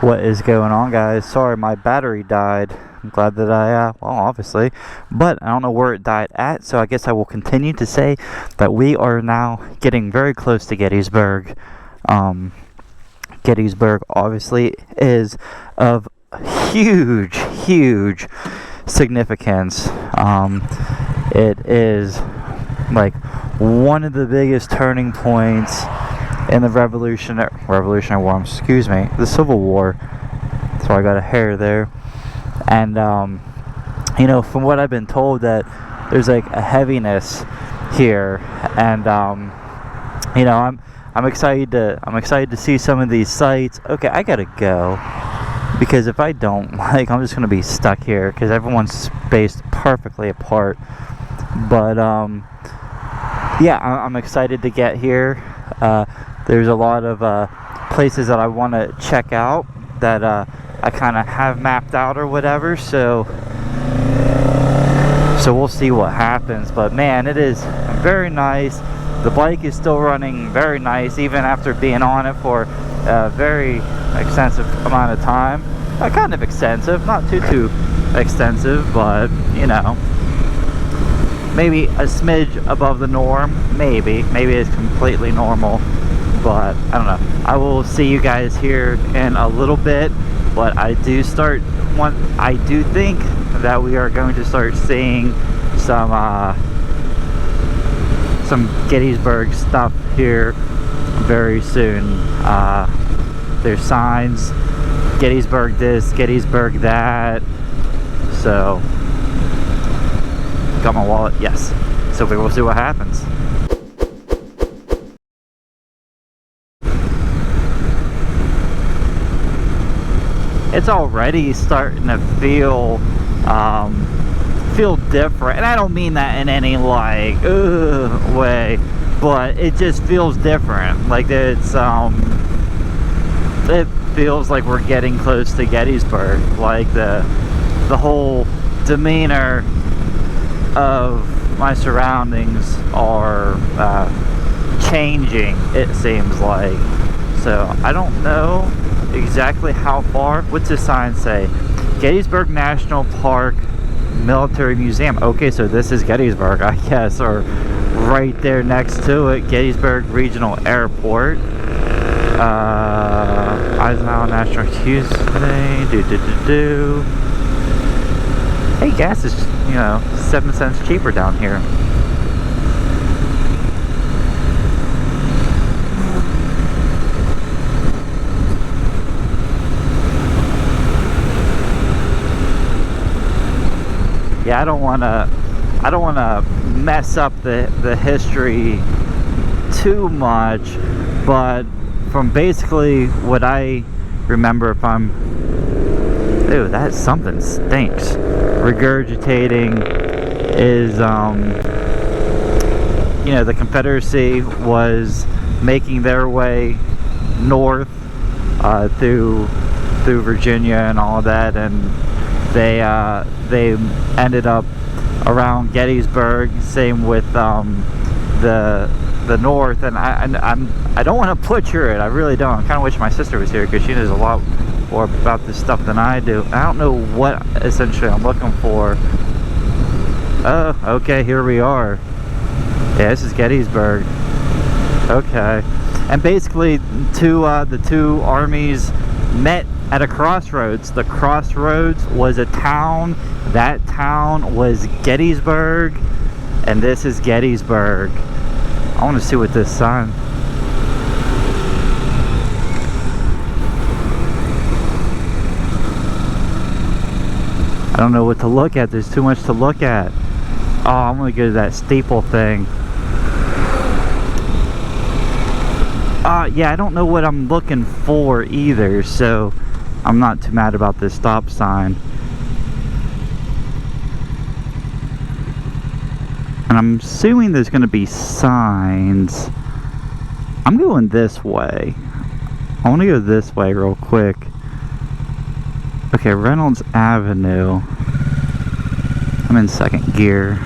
What is going on, guys? Sorry, my battery died. I'm glad that well, obviously, but I don't know where it died at, so I guess I will continue to say that we are now getting very close to Gettysburg. Gettysburg obviously is of huge significance. It is like one of the biggest turning points in the Revolutionary War, the Civil War. So I got a hair there. And from what I've been told, that there's like a heaviness here, and I'm excited to see some of these sites. Okay, I gotta go, because if I don't, I'm just gonna be stuck here because everyone's spaced perfectly apart. But yeah, I'm excited to get here. There's a lot of places that I want to check out that I kind of have mapped out or whatever, so we'll see what happens. But man, it is very nice. The bike is still running very nice, even after being on it for a very extensive amount of time. Kind of extensive, not too extensive, but maybe a smidge above the norm. Maybe it's completely normal, but I don't know. I will see you guys here in a little bit, but I do think that we are going to start seeing some Gettysburg stuff here very soon. There's signs, Gettysburg this, Gettysburg that. So got my wallet, yes. So we will see what happens. It's already starting to feel different, and I don't mean that in any way, but it just feels different. Like it feels like we're getting close to Gettysburg. Like the whole demeanor of my surroundings are changing, it seems like. So I don't know exactly how far. What's this sign say? Gettysburg National Park Military Museum. Okay, so this is Gettysburg, I guess, or right there next to it, Gettysburg Regional Airport. Eisenhower National Tuesday. Hey, gas is 7 cents cheaper down here. Yeah, I don't want to mess up the history too much, but from basically what I remember, that something stinks. Regurgitating is the Confederacy was making their way north through Virginia and all that, and they ended up around Gettysburg. Same with the north, and I don't want to butcher it. I really don't. I kind of wish my sister was here, because she knows a lot more about this stuff than I do. I don't know what essentially I'm looking for. Oh, okay, here we are. Yeah, this is Gettysburg. Okay, and basically the two armies met at a crossroads. The crossroads was a town. That town was Gettysburg, and this is Gettysburg. I want to see what this sign. I don't know what to look at. There's too much to look at. Oh, I'm gonna go to that steeple thing. Yeah, I don't know what I'm looking for either, so I'm not too mad about this stop sign. And I'm assuming there's going to be signs. I'm going this way. I want to go this way real quick. Okay, Reynolds Avenue. I'm in second gear.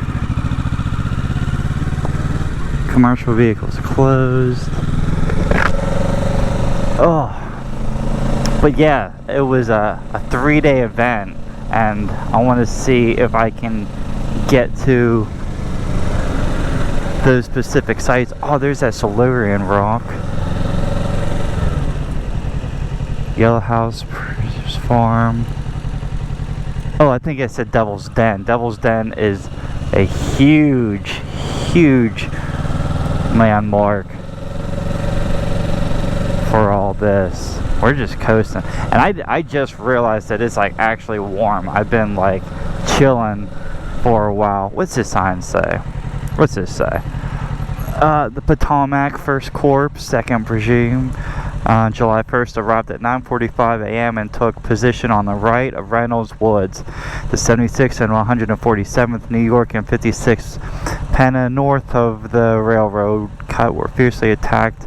Commercial vehicles closed. Oh, But yeah, it was a 3-day event, and I want to see if I can get to those specific sites. Oh, there's that Silurian rock. Yellow House Farm. Oh, I think I said Devil's Den. Devil's Den is a huge landmark for all this. We're just coasting, and I just realized that it's like actually warm. I've been like chilling for a while. What's this sign say? What's this say? The Potomac First Corps, 2nd Brigade, July 1st, arrived at 9:45 a.m. and took position on the right of Reynolds Woods. The 76th and 147th New York and 56th Penna, north of the railroad cut, were fiercely attacked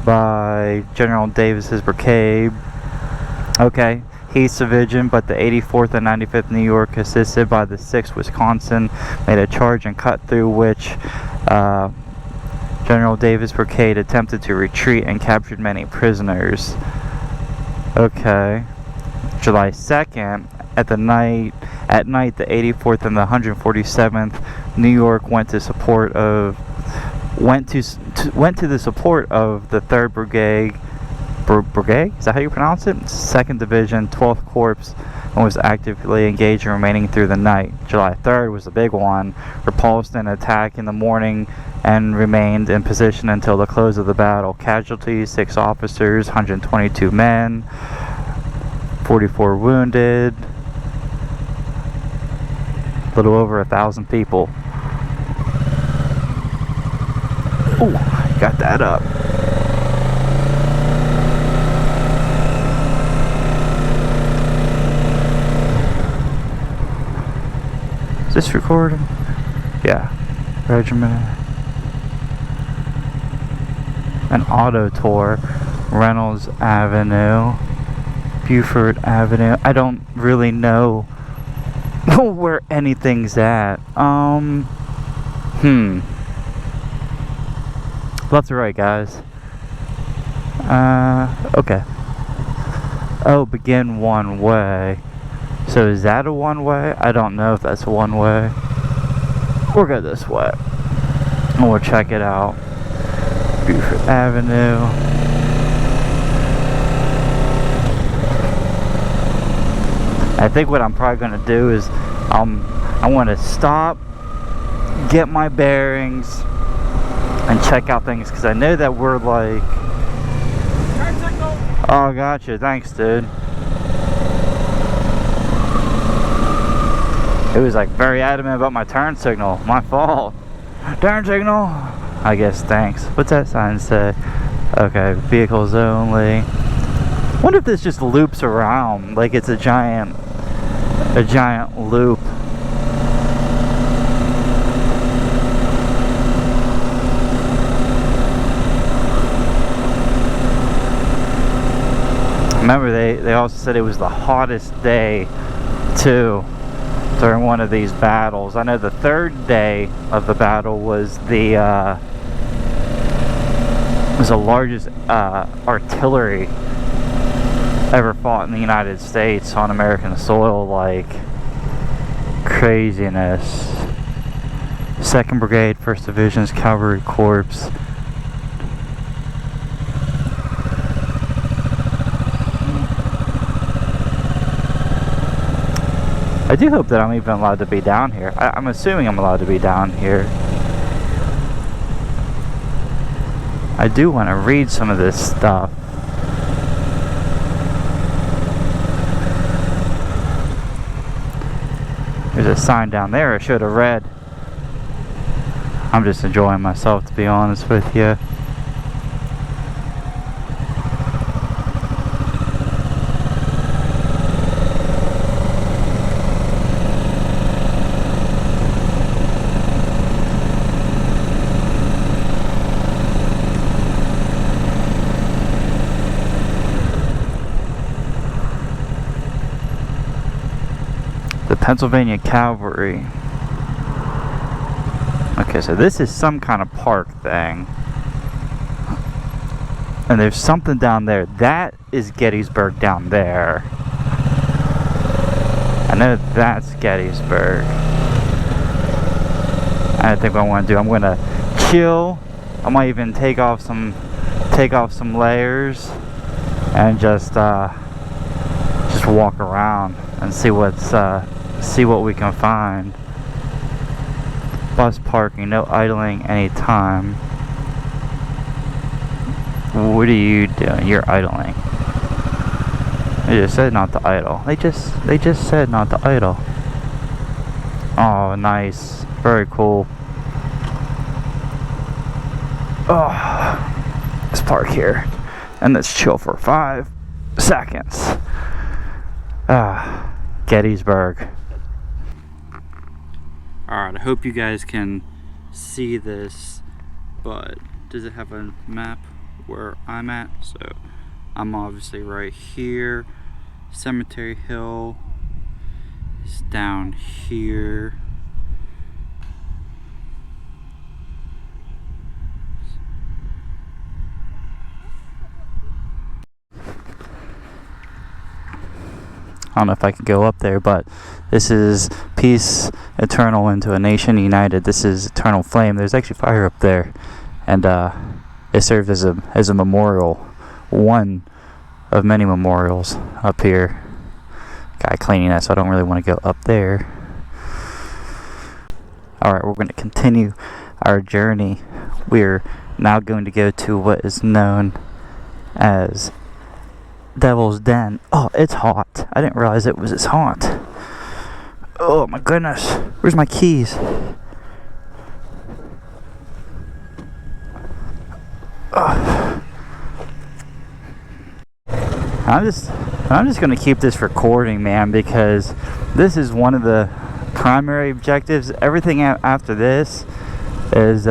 by General Davis's brigade. Okay, Heath's division, but the 84th and 95th New York, assisted by the 6th Wisconsin, made a charge and cut through, which General Davis' brigade attempted to retreat and captured many prisoners. Okay, July 2nd, at night, the 84th and the 147th New York went to the support of the 3rd Brigade. Brigade? Is that how you pronounce it? 2nd Division, 12th Corps, and was actively engaged and remaining through the night. July 3rd was the big one. Repulsed an attack in the morning and remained in position until the close of the battle. Casualties: 6 officers, 122 men, 44 wounded, a little over 1,000 people. Oh, got that up. Is this recording? Yeah. Regiment. An auto tour. Reynolds Avenue. Buford Avenue. I don't really know where anything's at. Left to right, guys. Okay. Oh, begin one way. So is that a one way? I don't know if that's a one way. We'll go this way, and we'll check it out. Buford Avenue. I think what I'm probably going to do is I want to stop, get my bearings, and check out things, because I know that we're like... Oh, gotcha. Thanks, dude. It was like very adamant about my turn signal. My fault. Turn signal. I guess. Thanks. What's that sign say? Okay, vehicles only. Wonder if this just loops around like it's a giant loop. Remember, they also said it was the hottest day too during one of these battles. I know the 3rd day of the battle was the largest artillery ever fought in the United States on American soil. Like, craziness. 2nd Brigade, 1st Division's Cavalry Corps. I do hope that I'm even allowed to be down here. I'm assuming I'm allowed to be down here. I do want to read some of this stuff. There's a sign down there I should have read. I'm just enjoying myself, to be honest with you. Pennsylvania Cavalry. Okay, so this is some kind of park thing. And there's something down there. That is Gettysburg down there. I know that's Gettysburg. I think what I want to do, I'm going to chill. I might even take off some layers and just walk around and see what we can find. Bus parking, no idling anytime. What are you doing? You're idling. They just said not to idle. They just said not to idle. Oh, nice. Very cool. Oh, let's park here and let's chill for 5 seconds. Gettysburg. Alright, I hope you guys can see this, but does it have a map where I'm at? So I'm obviously right here. Cemetery Hill is down here. I don't know if I can go up there, but this is peace eternal into a nation united. This is eternal flame. There's actually fire up there, and it served as a memorial, one of many memorials up here. Guy cleaning that, so I don't really want to go up there. Alright, we're going to continue our journey. We're now going to go to what is known as Devil's Den. Oh, it's hot. I didn't realize it was as hot. Oh my goodness. Where's my keys? I'm just gonna keep this recording, man, because this is one of the primary objectives. Everything after this is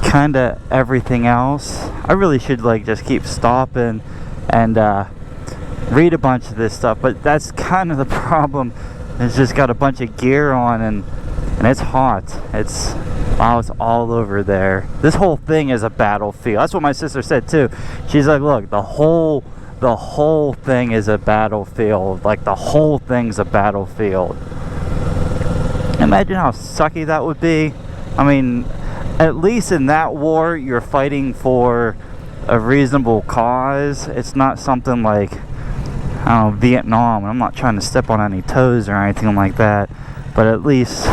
kinda everything else. I really should like just keep stopping and read a bunch of this stuff, but that's kind of the problem. It's just got a bunch of gear on, and it's hot. It's all over there. This whole thing is a battlefield. That's what my sister said too. She's like, look, the whole thing is a battlefield. Like, the whole thing's a battlefield. Imagine how sucky that would be. I mean, at least in that war, you're fighting for a reasonable cause. It's not something like, I don't know, Vietnam. I'm not trying to step on any toes or anything like that, but at least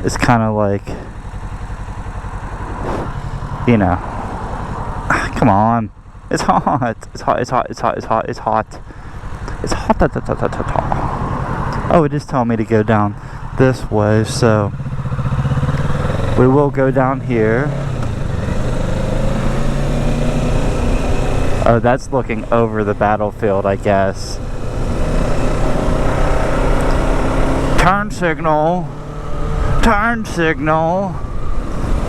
it's kind of like, you know, come on, it's hot. It's hot. It's hot. It's hot. It's hot. It's hot. It's hot. Oh, it is telling me to go down this way, so we will go down here. Oh, that's looking over the battlefield, I guess. Turn signal. Turn signal.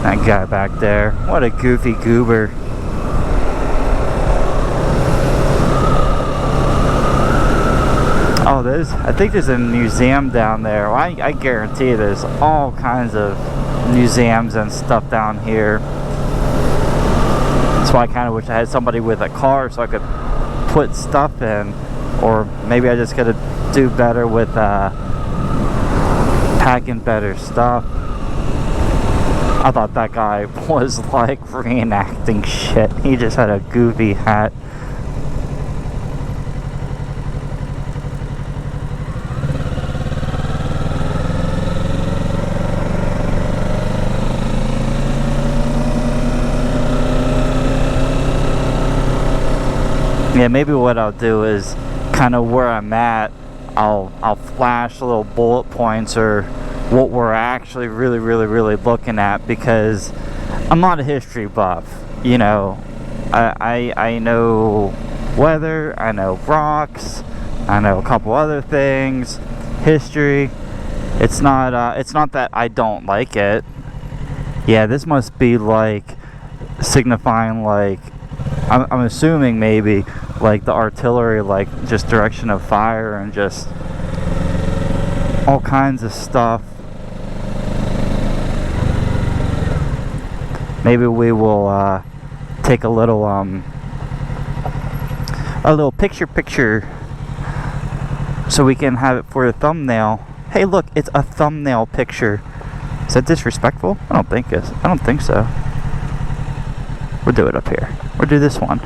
That guy back there. What a goofy goober. Oh, I think there's a museum down there. Well, I guarantee there's all kinds of museums and stuff down here. That's why I kind of wish I had somebody with a car so I could put stuff in. Or maybe I just gotta do better with packing better stuff. I thought that guy was like reenacting shit. He just had a goofy hat. Yeah, maybe what I'll do is kind of where I'm at, I'll flash little bullet points or what we're actually really looking at, because I'm not a history buff, you know. I know weather, I know rocks, I know a couple other things, history. It's not that I don't like it. Yeah, this must be like signifying, like, I'm assuming maybe like the artillery, like just direction of fire and just all kinds of stuff. Maybe we will take a little picture so we can have it for a thumbnail. Hey, look, it's a thumbnail picture. Is that disrespectful? I don't think so. We'll do it up here. We'll do this one.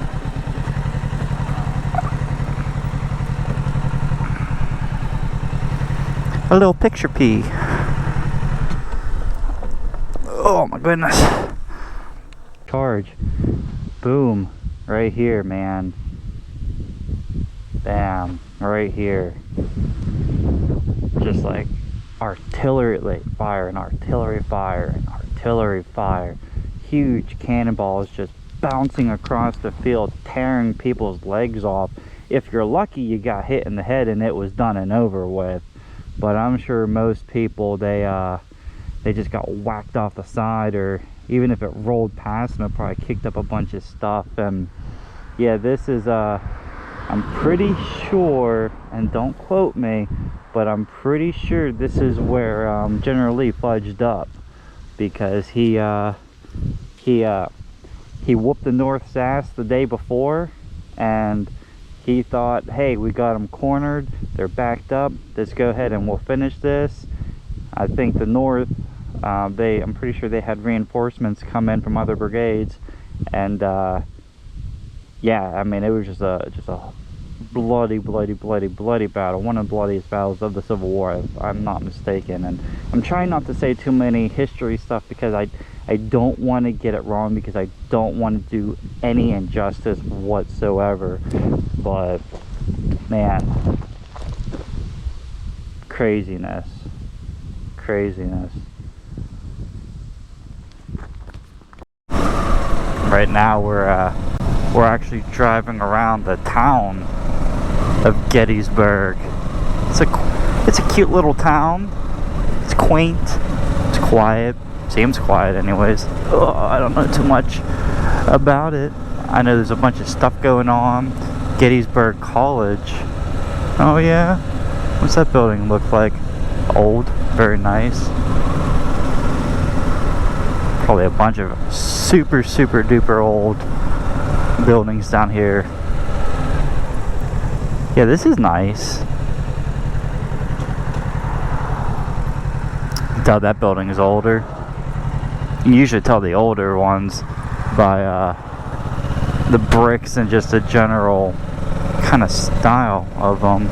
A little picture pee. Oh my goodness. Charge. Boom. Right here, man. Bam. Right here. Just like artillery fire and artillery fire and artillery fire. Huge cannonballs just bouncing across the field, tearing people's legs off. If you're lucky, you got hit in the head and it was done and over with. But I'm sure most people, they just got whacked off the side, or even if it rolled past them, it probably kicked up a bunch of stuff. And yeah, this is I'm pretty sure, and don't quote me, but I'm pretty sure this is where General Lee fudged up, because he whooped the North's ass the day before, and he thought, hey, we got them cornered, they're backed up, let's go ahead and we'll finish this. I think the North, I'm pretty sure they had reinforcements come in from other brigades, and yeah, I mean, it was just a bloody battle, one of the bloodiest battles of the Civil War, if I'm not mistaken. And I'm trying not to say too many history stuff, because I don't want to get it wrong, because I don't want to do any injustice whatsoever. But man, craziness. Right now we're actually driving around the town of Gettysburg. It's a cute little town. It's quaint. It's quiet. Seems quiet anyways. Oh, I don't know too much about it. I know there's a bunch of stuff going on. Gettysburg College. Oh yeah? What's that building look like? Old. Very nice. Probably a bunch of super duper old buildings down here. Yeah, this is nice. You can tell that building is older. You can usually tell the older ones by the bricks and just the general kind of style of them.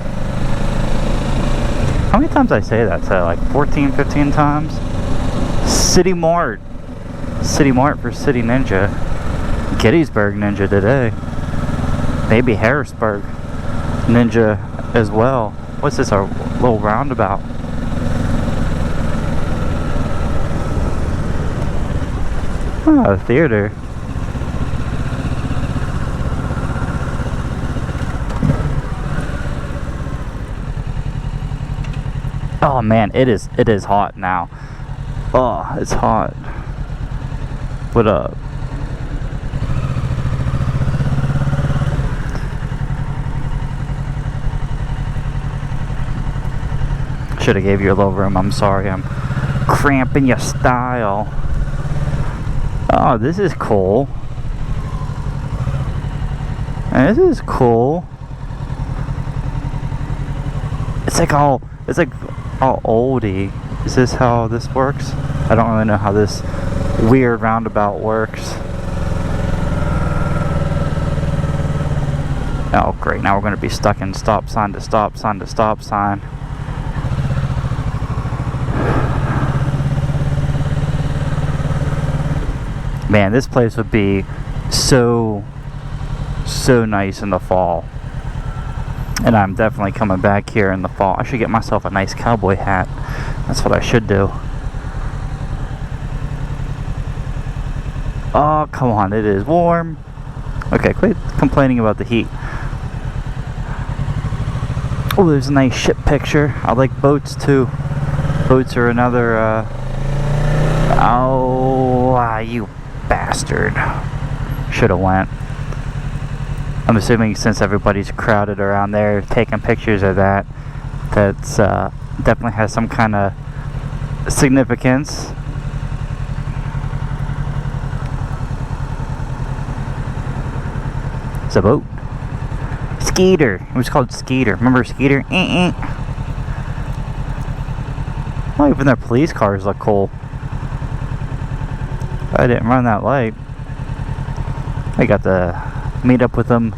How many times I say that? So like 14, 15 times? City Mart for City Ninja. Gettysburg Ninja today. Maybe Harrisburg Ninja as well. What's this, a little roundabout? Oh, a theater. Oh man, it is hot now. Oh, it's hot. What up? Should have gave you a little room. I'm sorry, I'm cramping your style. Oh, this is cool. This is cool. It's like all oldie. Is this how this works? I don't really know how this weird roundabout works. Oh great, now we're going to be stuck in stop sign to stop sign to stop sign. Man, this place would be so nice in the fall. And I'm definitely coming back here in the fall. I should get myself a nice cowboy hat. That's what I should do. Oh, come on, it is warm. Okay, quit complaining about the heat. Oh, there's a nice ship picture. I like boats too. Boats are another, you bastard. Should've went. I'm assuming since everybody's crowded around there taking pictures of that, that's definitely has some kind of significance. It's a boat. Skeeter. It was called Skeeter. Remember Skeeter? Oh, even their police cars look cool. I didn't run that light. I got to meet up with them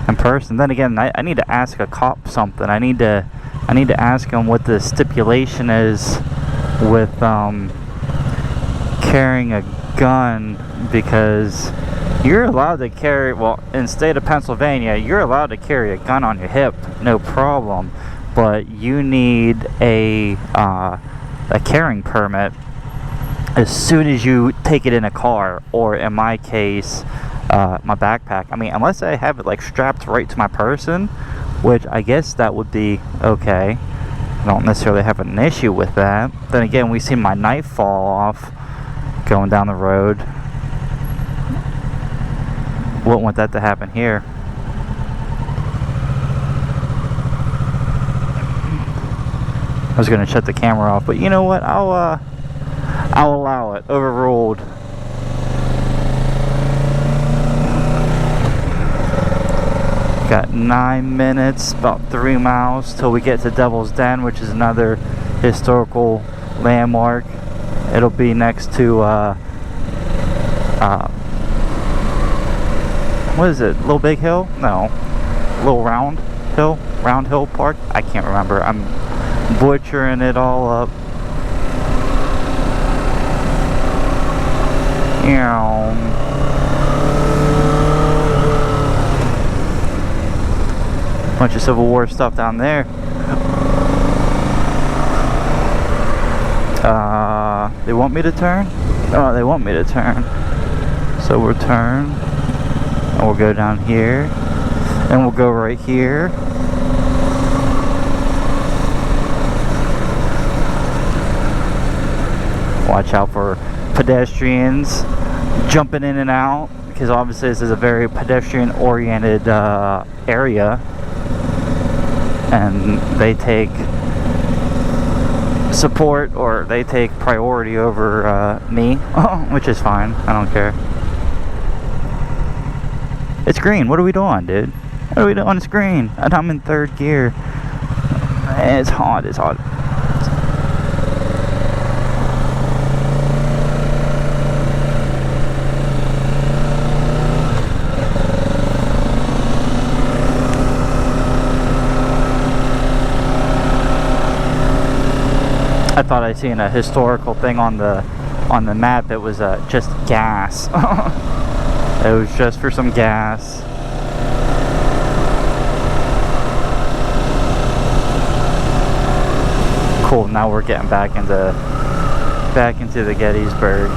in person. Then again, I need to ask a cop something. I need to ask him what the stipulation is with carrying a gun, because you're allowed to carry, well, in the state of Pennsylvania, you're allowed to carry a gun on your hip, no problem, but you need a carrying permit as soon as you take it in a car, or in my case, my backpack. I mean, unless I have it like strapped right to my person, which I guess that would be okay. I don't necessarily have an issue with that. Then again, we see my knife fall off going down the road. Wouldn't want that to happen here. I was gonna shut the camera off, but you know what? I'll allow it. Overruled. Got 9 minutes, about 3 miles till we get to Devil's Den, which is another historical landmark. It'll be next to what is it? Little Big Hill? No, Little Round Hill Park. I can't remember. I'm butchering it all up. Bunch of Civil War stuff down there. They want me to turn? Oh, they want me to turn. So we'll turn, and we'll go down here, and we'll go right here. Watch out for pedestrians jumping in and out, because obviously this is a very pedestrian oriented area, and they take support, or they take priority over me, which is fine. I don't care. It's green. What are we doing, dude? What are we doing? It's green, and I'm in 3rd gear. It's hot. It's hot. I thought I seen a historical thing on the map. It was just gas. It was just for some gas. Cool. Now we're getting back into the Gettysburg.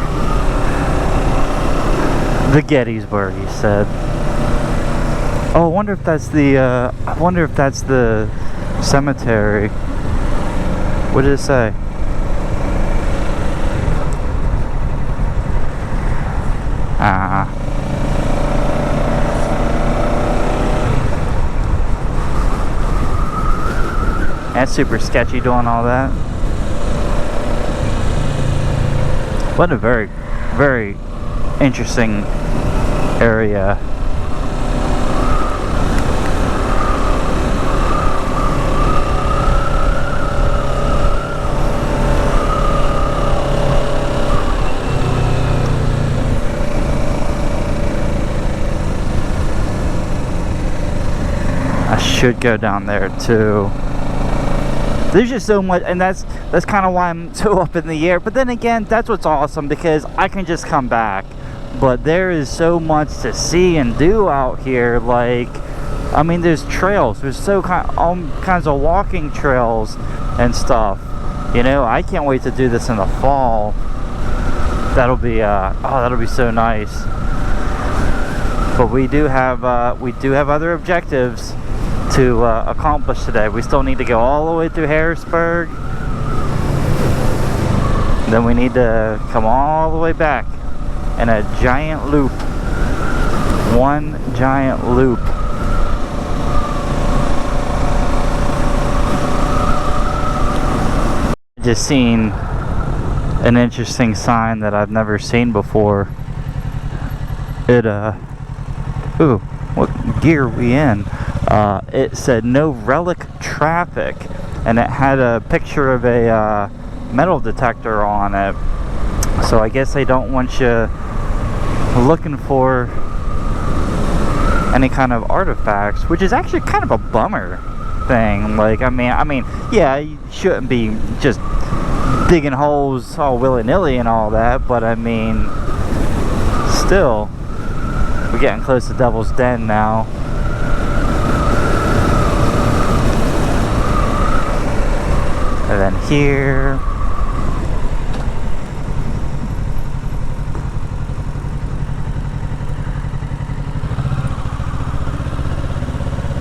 The Gettysburg, he said. Oh, I wonder if that's the cemetery. What did it say? That's super sketchy doing all that. What a very, very interesting area. I should go down there too. There's just so much, and that's kind of why I'm so up in the air. But then again, that's what's awesome, because I can just come back. But there is so much to see and do out here. Like, I mean, there's trails. There's all kinds of walking trails and stuff. You know, I can't wait to do this in the fall. That'll be that'll be so nice. But we do have other objectives to accomplish today. We still need to go all the way through Harrisburg. Then we need to come all the way back in a giant loop. One giant loop. Just seen an interesting sign that I've never seen before. It ooh, what gear we in. It said no relic traffic, and it had a picture of a metal detector on it. So I guess they don't want you looking for any kind of artifacts, which is actually kind of a bummer thing. Like, I mean, yeah, you shouldn't be just digging holes all willy-nilly and all that, but I mean, still, we're getting close to Devil's Den now. And then here,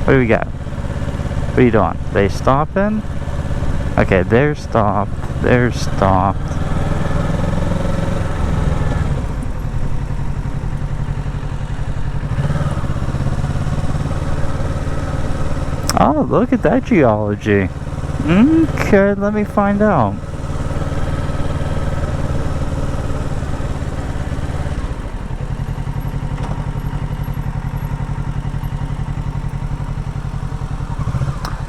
what do we got? What are you doing? They stopping? Okay, they're stopped. They're stopped. Oh, look at that geology. Okay, let me find out.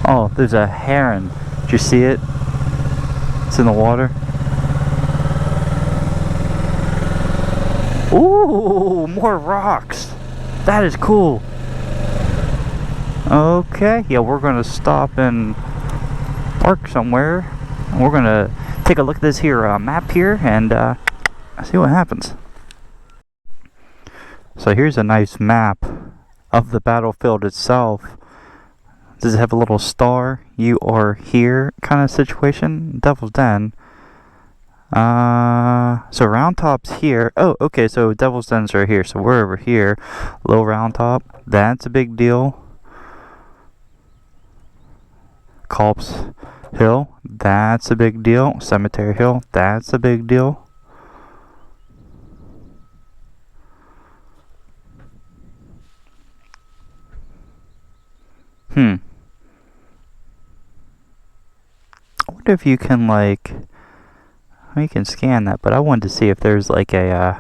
Oh, there's a heron. Did you see it? It's in the water. Ooh, more rocks. That is cool. Okay, yeah, we're gonna stop and park somewhere. We're gonna take a look at this here map here and see what happens. So here's a nice map of the battlefield itself. Does it have a little star? You are here kind of situation. Devil's Den. So Round Top's here. Oh, okay, so Devil's Den's right here. So we're over here. Low Round Top. That's a big deal. Culp's Hill. That's a big deal. Cemetery Hill. That's a big deal. I wonder if you can, like, you can scan that, but I wanted to see if there's like a, I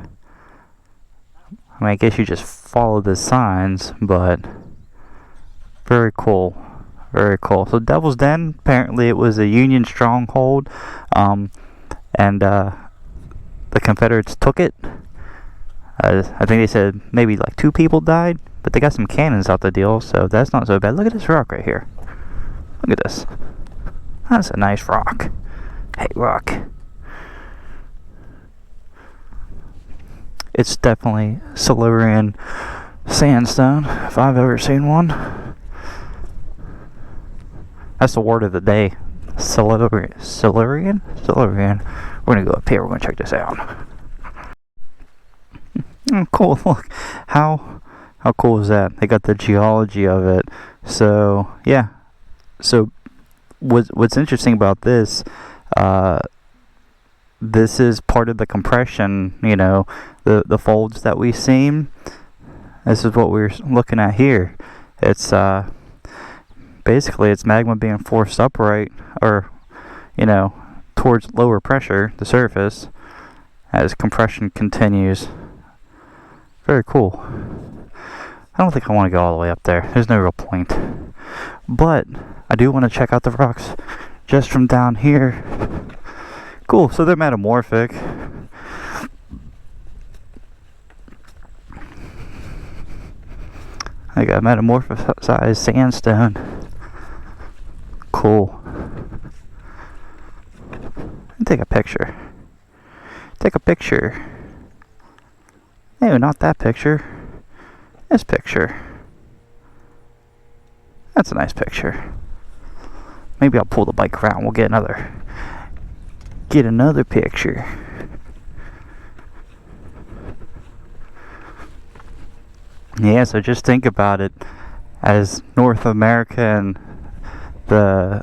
mean, I guess you just follow the signs, but very cool. Very cool. So Devil's Den, apparently it was a Union stronghold, and the Confederates took it. I think they said maybe like 2 people died, but they got some cannons out the deal, so that's not so bad. Look at this rock right here. Look at this. That's a nice rock. Hey, rock. It's definitely Silurian sandstone, if I've ever seen one. That's the word of the day. Silurian? Silurian. We're gonna go up here, we're gonna check this out. Oh, cool, look. How cool is that? They got the geology of it. So, yeah. So, what's interesting about this, this is part of the compression, you know, the folds that we've seen. This is what we're looking at here. It's basically it's magma being forced upright, or you know, towards lower pressure, the surface, as compression continues. Very cool. I don't think I want to go all the way up there. There's no real point. But I do want to check out the rocks just from down here. Cool, so they're metamorphic. I got metamorphosized sandstone. Cool. Take a picture. Take a picture. No, not that picture. This picture. That's a nice picture. Maybe I'll pull the bike around. We'll get another picture. Yeah, so just think about it. As North America and the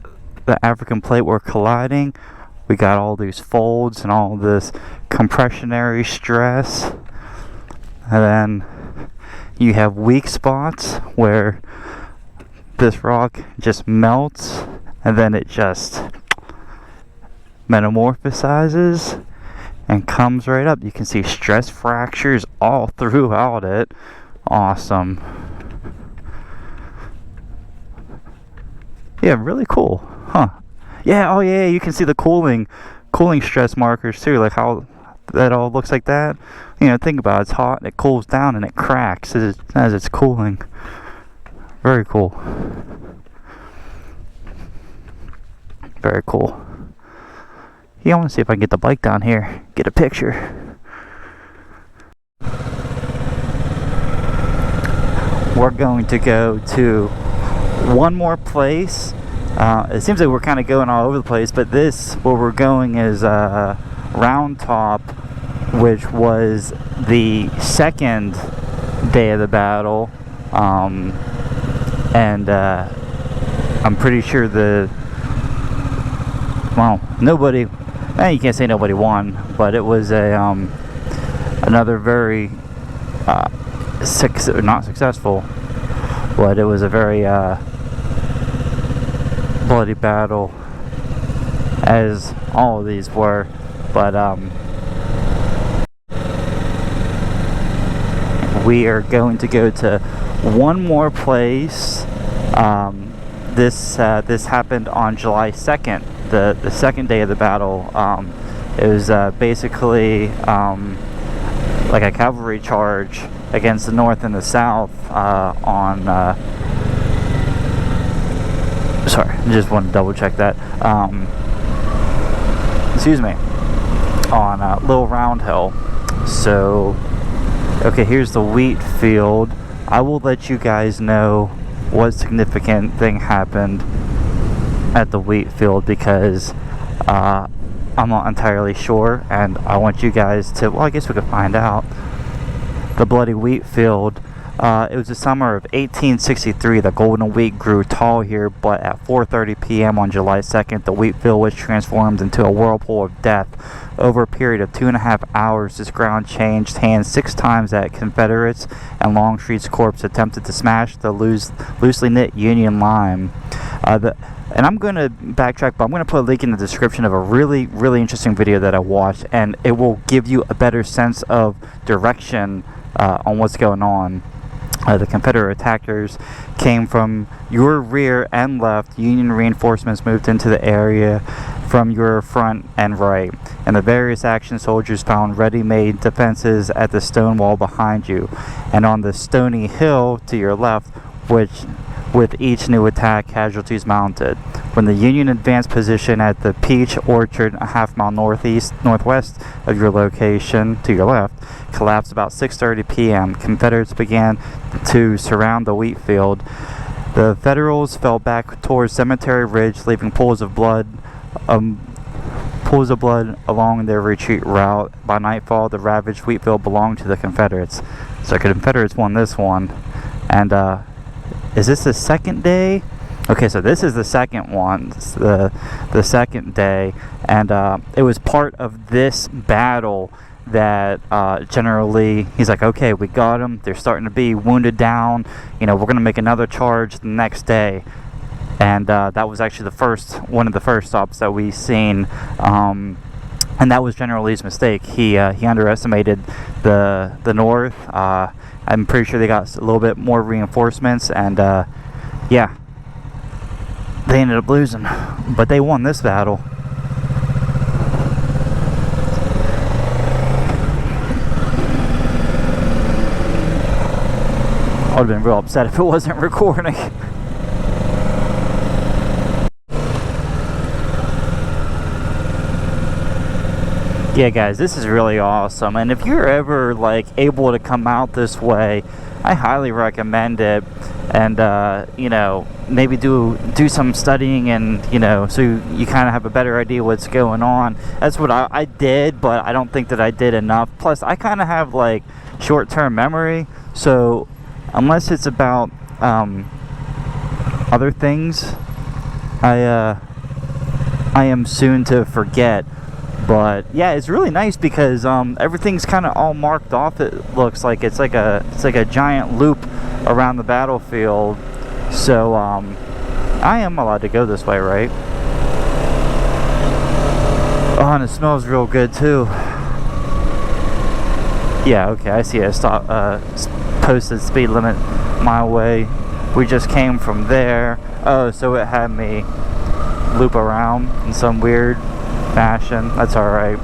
African plate were colliding, we got all these folds and all this compressionary stress, and then you have weak spots where this rock just melts and then it just metamorphosizes and comes right up. You can see stress fractures all throughout it. Awesome. Yeah, really cool. Huh. Yeah, oh yeah, you can see the cooling stress markers too, like how that all looks like that. You know, think about it, it's hot and it cools down and it cracks as it's cooling. Very cool. Very cool. Yeah, I want to see if I can get the bike down here, get a picture. We're going to go to one more place. It seems like we're kind of going all over the place, but where we're going is Round Top, which was the second day of the battle, and I'm pretty sure nobody, you can't say nobody won, but it was another very not successful, but it was a very bloody battle, as all of these were. But we are going to go to one more place. This happened on July 2nd, the second day of the battle. It was basically like a cavalry charge against the North and the South on sorry, I just want to double check that. Excuse me. On Little Round Hill. So, okay, here's the wheat field. I will let you guys know what significant thing happened at the wheat field, because I'm not entirely sure, and I want you guys to, well, I guess we could find out. The bloody wheat field. It was the summer of 1863. The golden wheat grew tall here, but at 4:30 p.m. on July 2nd, the wheat field was transformed into a whirlpool of death. Over a period of 2.5 hours, this ground changed hands 6 times as Confederates and Longstreet's corps attempted to smash the loosely knit Union line. And I'm going to backtrack, but I'm going to put a link in the description of a really, really interesting video that I watched, and it will give you a better sense of direction on what's going on. The Confederate attackers came from your rear and left. Union reinforcements moved into the area from your front and right. And the various action soldiers found ready-made defenses at the stone wall behind you, and on the stony hill to your left, which with each new attack, casualties mounted. When the Union advanced position at the Peach Orchard, a half-mile northwest of your location, to your left, collapsed about 6:30 p.m. Confederates began to surround the wheat field. The Federals fell back towards Cemetery Ridge, leaving pools of blood along their retreat route. By nightfall, the ravaged wheat field belonged to the Confederates. So the Confederates won this one. And is this the second day? Okay, so this is the second one, the second day, and it was part of this battle that generally he's like, okay, we got them, they're starting to be wounded down, you know, we're going to make another charge the next day. And that was actually one of the first stops that we seen, and that was General Lee's mistake. He underestimated the North. I'm pretty sure they got a little bit more reinforcements, and yeah, they ended up losing, but they won this battle. I would have been real upset if it wasn't recording. Yeah, guys, this is really awesome, and if you're ever like able to come out this way, I highly recommend it. And you know, maybe do some studying, and you know, so you kind of have a better idea what's going on. That's what I did, but I don't think that I did enough. Plus, I kind of have like short-term memory, so unless it's about other things, I am soon to forget. But yeah, it's really nice because everything's kind of all marked off. It looks like it's like a giant loop around the battlefield. So I am allowed to go this way, right? Oh, and it smells real good too. Yeah, okay, I see a posted speed limit my way. We just came from there. Oh, so it had me loop around in some weird fashion. That's alright.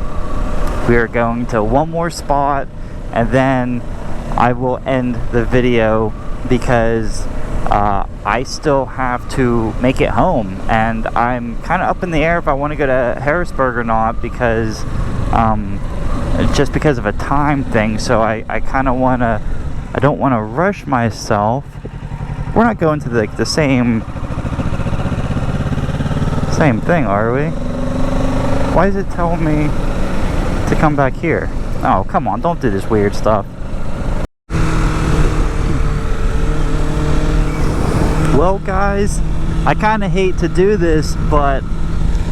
We are going to one more spot, and then I will end the video because I still have to make it home, and I'm kind of up in the air if I want to go to Harrisburg or not, because just because of a time thing. So I kind of want to, I don't want to rush myself. We're not going to the same thing, are we? Why is it telling me to come back here? Oh, come on, don't do this weird stuff. Well, guys, I kind of hate to do this, but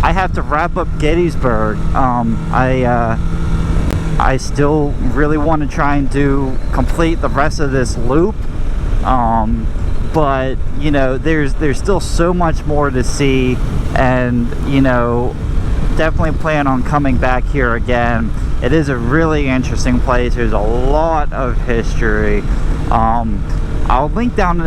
I have to wrap up Gettysburg. I still really want to try and complete the rest of this loop. But you know, there's still so much more to see, and you know, definitely plan on coming back here again. It is a really interesting place. There's a lot of history. I'll link down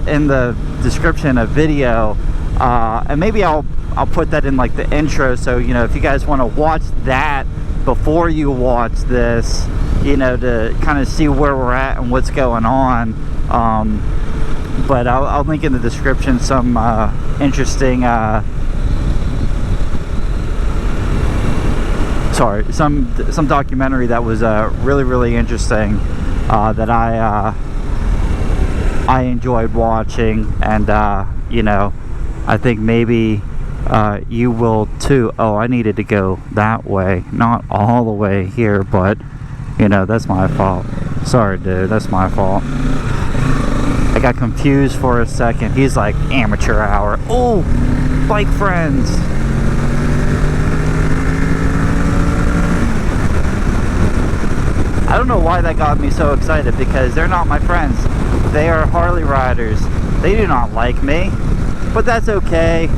in the description a video, and maybe I'll put that in like the intro, so you know, if you guys want to watch that before you watch this, you know, to kind of see where we're at and what's going on. But I'll link in the description some interesting some documentary that was really interesting, that I enjoyed watching, and you know, I think maybe you will too. Oh, I needed to go that way, not all the way here, but you know, that's my fault. Sorry, dude, that's my fault. I got confused for a second. He's like, amateur hour. Oh, bike friends. I don't know why that got me so excited, because they're not my friends. They are Harley riders. They do not like me, but that's okay.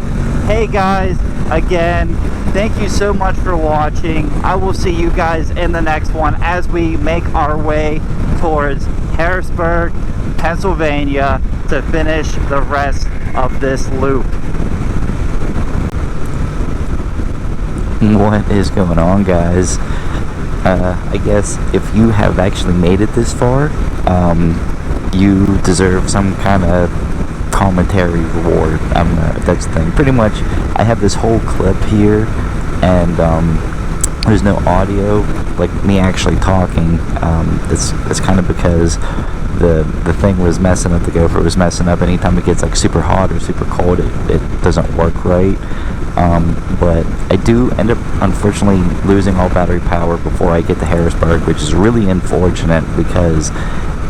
Hey guys, again, thank you so much for watching. I will see you guys in the next one as we make our way towards Harrisburg, Pennsylvania, to finish the rest of this loop. What is going on, guys? I guess if you have actually made it this far, you deserve some kind of commentary reward. I don't know if that's the thing. Pretty much, I have this whole clip here, and there's no audio, like me actually talking. It's kind of because the thing was messing up, the GoPro was messing up. Anytime it gets like super hot or super cold, it doesn't work right. But I do end up unfortunately losing all battery power before I get to Harrisburg, which is really unfortunate, because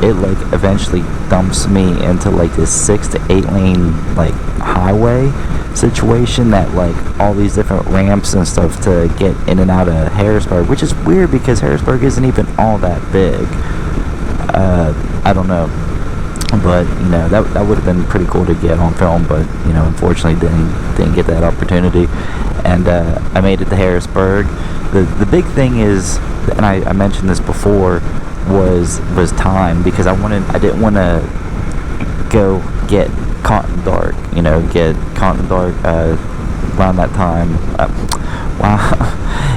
it like eventually dumps me into like this 6 to 8 lane like highway situation, that like all these different ramps and stuff to get in and out of Harrisburg, which is weird because Harrisburg isn't even all that big. I don't know, but you know, that would have been pretty cool to get on film, but you know, unfortunately didn't get that opportunity. And I made it to Harrisburg. The big thing is, and I mentioned this before, was time, because I didn't want to go get caught in the dark, you know, around that time.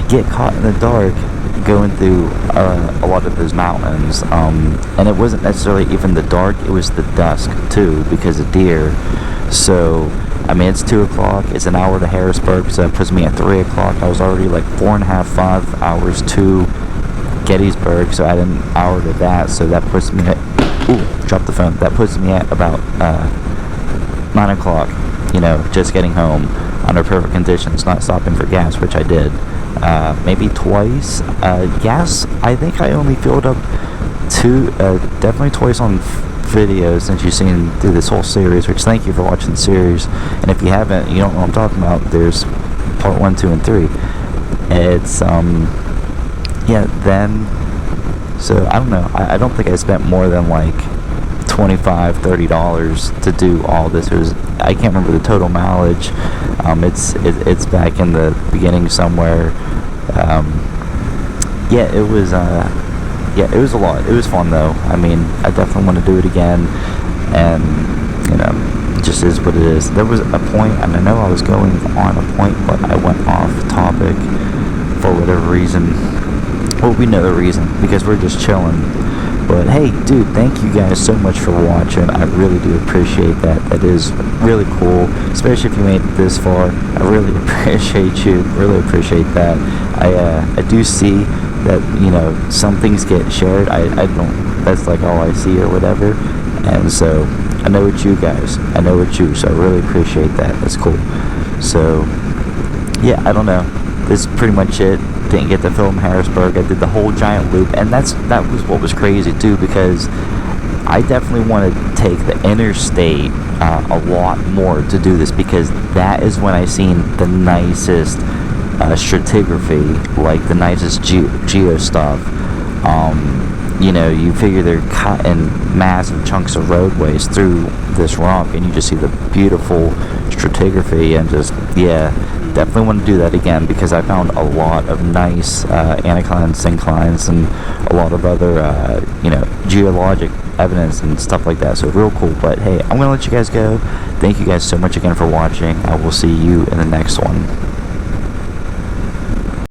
Get caught in the dark going through a lot of those mountains, and it wasn't necessarily even the dark, it was the dusk too, because of deer. So I mean, it's 2 o'clock, it's an hour to Harrisburg, so that puts me at 3 o'clock. I was already like 4.5-5 hours to Gettysburg, so add an hour to that, so that puts me at, ooh, dropped the phone, that puts me at about 9 o'clock, you know, just getting home under perfect conditions, not stopping for gas, which I did maybe twice. Gas, I think I only filled up definitely twice on video, since you've seen through this whole series, which thank you for watching the series. And if you haven't, you don't know what I'm talking about, there's part 1, 2, and 3. It's yeah, then, so I don't know, I don't think I spent more than like $25-30 to do all this. It was, I can't remember the total mileage. It's back in the beginning somewhere. Yeah, it was a lot. It was fun though. I mean, I definitely want to do it again, and you know, just is what it is. There was a point, and I know I was going on a point, but I went off topic for whatever reason. Well, we know the reason, because we're just chilling. But hey, dude, thank you guys so much for watching. I really do appreciate that. That is really cool, especially if you made it this far. I really appreciate you. Really appreciate that. I do see that, you know, some things get shared. I don't, that's like all I see or whatever. And so I know it's you guys. I know it's you. So I really appreciate that. That's cool. So yeah, I don't know. This is pretty much it. Didn't get to film Harrisburg. I did the whole giant loop, and that was what was crazy too, because I definitely want to take the interstate a lot more to do this, because that is when I seen the nicest stratigraphy, like the nicest geo stuff. You know, you figure they're cutting massive chunks of roadways through this rock, and you just see the beautiful stratigraphy, and just, yeah, definitely want to do that again, because I found a lot of nice anticlines, synclines, and a lot of other, you know, geologic evidence and stuff like that. So real cool. But hey, I'm gonna let you guys go. Thank you guys so much again for watching. I will see you in the next one.